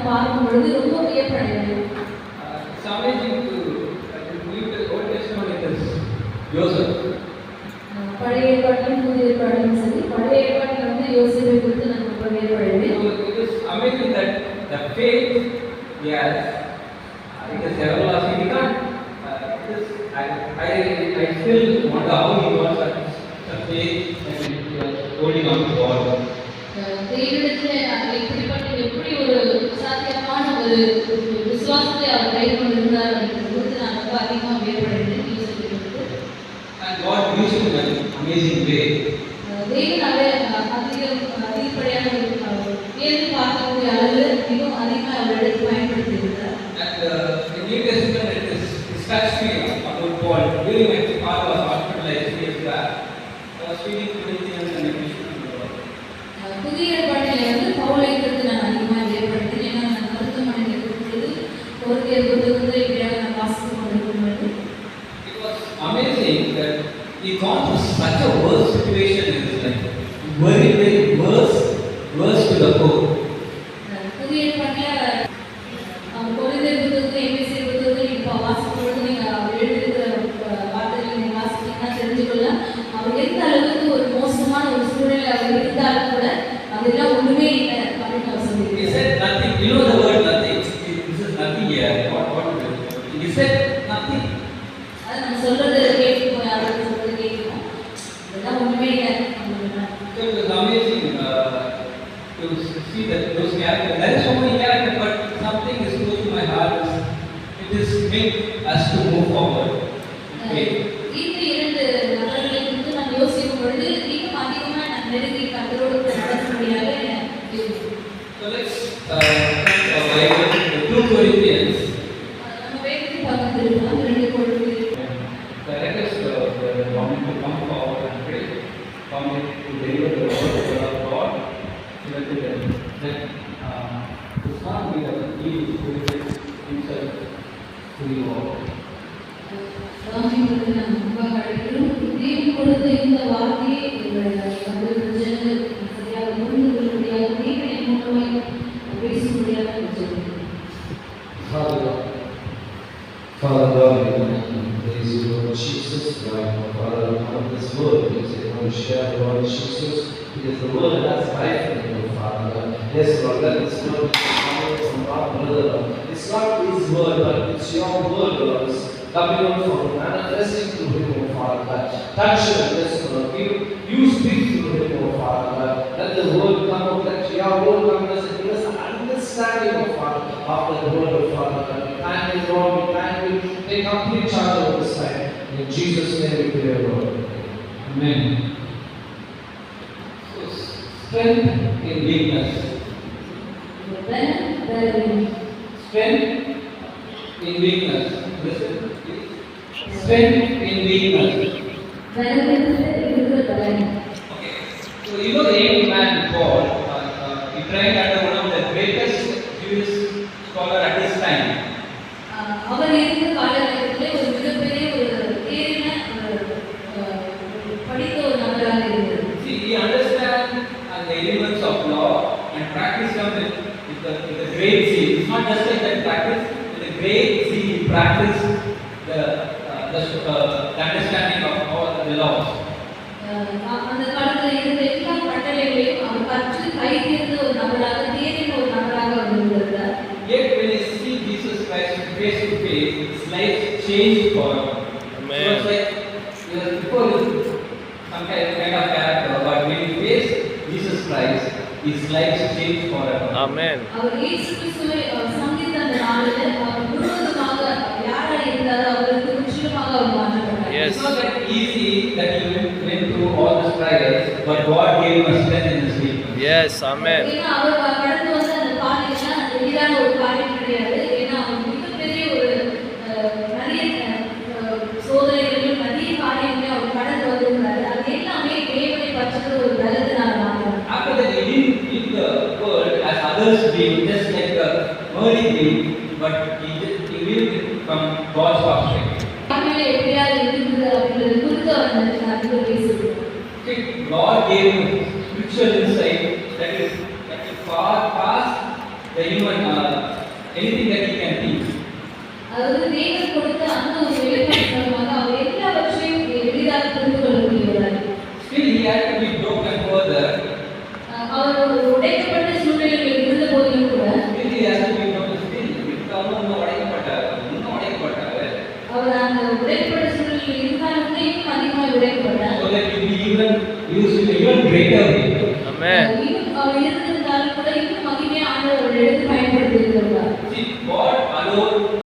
நான் பார்க்கும் பொழுது ரொம்ப வியப்படைகிறேன். பழைய ஏற்பாட்டிலும் புதிய ஏற்பாட்டிலும் சரி, பழைய ஏற்பாட்டில் வந்து யோசேப்பை குறித்து நான் ரொம்ப வியப்படைகிறேன். It is amazing that the faith he has, it is everlasting. He can't. I still wonder how he got such faith and he was holding on to God. தேவனிடத்திலே இப்படிப்பட்ட எப்படி ஒரு சாத்தியமான ஒரு விசுவாசத்தை அவர் கை கொண்டிருந்தார் அப்படிங்கிறது குறித்து நான் ரொம்ப அதிகமாக வியப்படைகிறேன். And God used him in an amazing way. தேவன் அதை அதிகப்படியான ஏது பார்க்கக்கூடிய அளவில் மிகவும் அதிகமாக அவரிடத்தை பயன்படுத்தியிருக்கிறார். And in New Testament it touched me about Paul. During my father was hospitalized 2 years back, I was feeling Corinthians and Ephesians. புதிய ஏற்பாட்டில் வந்து பவுலை குறித்து நான் அதிகமாக வியப்படைகிறேன். ஏன்னா நான் மருத்துவமனையில் இருக்கும்பொழுது கொரிந்தியர் புத்தகத்தை இப்படியாக நான் வாசித்துக் கொண்டிருக்கும்போது It was amazing that he gone through such a worse situation in his life. Very, very worse to the core. புதிய ஏற்பாட்டில் கொரிந்தியர் புத்தகத்தை எபேசியர் புத்தகத்தை இப்போ வாசிக்கும் பொழுது நீங்கள் எழுதியிருக்கிற வார்த்தைகளை நீங்கள் வாசித்தீங்கன்னா தெரிஞ்சுக்கொள்ளலாம் அவர் எந்த அளவுக்கு ஒரு மோசமான ஒரு சூழ்நிலை அவர் இருந்தாலும் கூட அதெல்லாம் ஒன்றுமே இல்லை அப்படின்னு அவர் சொல்லியிருக்காரு. He said nothing. You know the word nothing. This is nothing here. What is it? He said nothing. அது நம்ம சொல்றது கேட்கும், யாரும் சொல்றது கேட்கும், இதெல்லாம் ஒன்றுமே இல்லை. So it was amazing to see that those characters. There is so many characters, but something is close to my heart. It is make us to move forward. Okay. இந்த இரண்டு நபர்களை குறித்து நான் யோசிக்கும் பொழுது இன்னும் அதிகமாக நான் நெருங்கி கர்த்தரோடு நடக்கும்படியாக இருக்கும். So let's Bible, 2 Corinthians. நம்ம வேதத்தை பார்க்க திரும்பலாம் 2 கொரிந்தியர். The request the moment to come forward and pray, come to deliver the word of God, so that it's not me that he is himself to you all. ராமிக்கு நான் முன்பாக அழைக்கிறோம். தேவன் கொடுத்த இந்த வார்த்தையை நம்முடைய ஜனங்கள் சரியாக புரிந்து கொள்ளும்படியாக தேவன் என் மூலமாக பேசும்படியாக சொல்கிறேன். Father God, we praise you, Lord Jesus, right now, Father, come this word, please, I want to share the Lord Jesus, because the word has life in you, Father God. Yes, Lord, let this word be coming from our brother, Lord. It's not his word, but it's your word, Lord. It's coming out from manifesting to him, O Father God. Touch him, yes, Lord. You speak to him, O Father God. Let the word come out, let your word come out, and give us understanding, O Father, after the word of Father God. Thank you, Lord, we thank you. Take complete charge of this time. In Jesus' name we pray, Lord. Amen. So, strength in weakness. Strength in weakness. Listen, please. Strength in weakness. Okay. So you know the young man Paul, he trained under one of the greatest Jewish scholar at his time. அவர் இருந்த காலகட்டத்திலே ஒரு மிகப்பெரிய ஒரு தேறின படித்த ஒரு நபராக இருந்தது. See, he understands the elements of law and practice them with the great zeal. It's not just like that practice, with the great zeal he practiced the understanding of all the laws. அந்த காலத்தில் இருந்த எல்லா கட்டளைகளையும் அவர் கற்று கைதேர்ந்த ஒரு நபராக தேறின ஒரு நபராக அவர் இருந்தார். Yet when he see Jesus Christ face to face, his life changed forever. Amen. So it's like before some kind of character, but when he faced Jesus Christ, his life changed forever. Amen. அவர் இயேசு கிறிஸ்துவை சந்தித்த அந்த நாளில் அவர் முழுவதுமாக யாராக இருந்தாரோ அவருக்கு முற்றிலுமாக அவர் மாற்றப்பட்டார். It's not that easy that he went through all the trials, but God gave him a strength in his weakness. Yes, amen. ஏன்னா அவர் கடந்து வந்த அந்த காரியம்லாம் அது எளிதான ஒரு காரியம் கிடையாது. ஏன்னா அவர் மிகப்பெரிய ஒரு நிறைய சோதனைகளையும் நிறைய காரியங்களையும் அவர் கடந்து வந்திருந்தாரு. அது எல்லாமே தேவனை பற்றின ஒரு பலத்தினால மாத்திரம். After that, he didn't live the world as others live, just like the early live, but he lived from God's perspective. தமிழில் எப்படியாவது இருக்குது அப்படின்றது குறித்து அவர் அதிகம் பேசுகிறார். God gave him spiritual insight that is far past the human anything that he can teach. அதாவது தேவன் கொடுத்த அந்த ஒரு வெளிப்பாடு மூலமாக அவர் எல்லாவற்றையும் எளிதாக புரிந்து கொள்ளக்கூடியவர். Still he had to be broken further. அவர் ஒரு உடைக்கப்பட்ட சூழ்நிலையில் இருந்த போதிலும் கூட Still he has to be broken. Still இன்னும் உடைக்கப்பட்டார். அவர் அந்த உடைக்கப்பட்ட சூழ்நிலையில் இருந்தாலும் கூட இன்னும் அதிகமாக உடைக்கப்பட்டார். So that he be even used in even greater way. இன்னும் அவர் இருந்திருந்தாலும் கூட இன்னும் மகிமையாக ஆண்டவர் எடுத்து பயன்படுத்தி இருக்கிறார். See, God allowed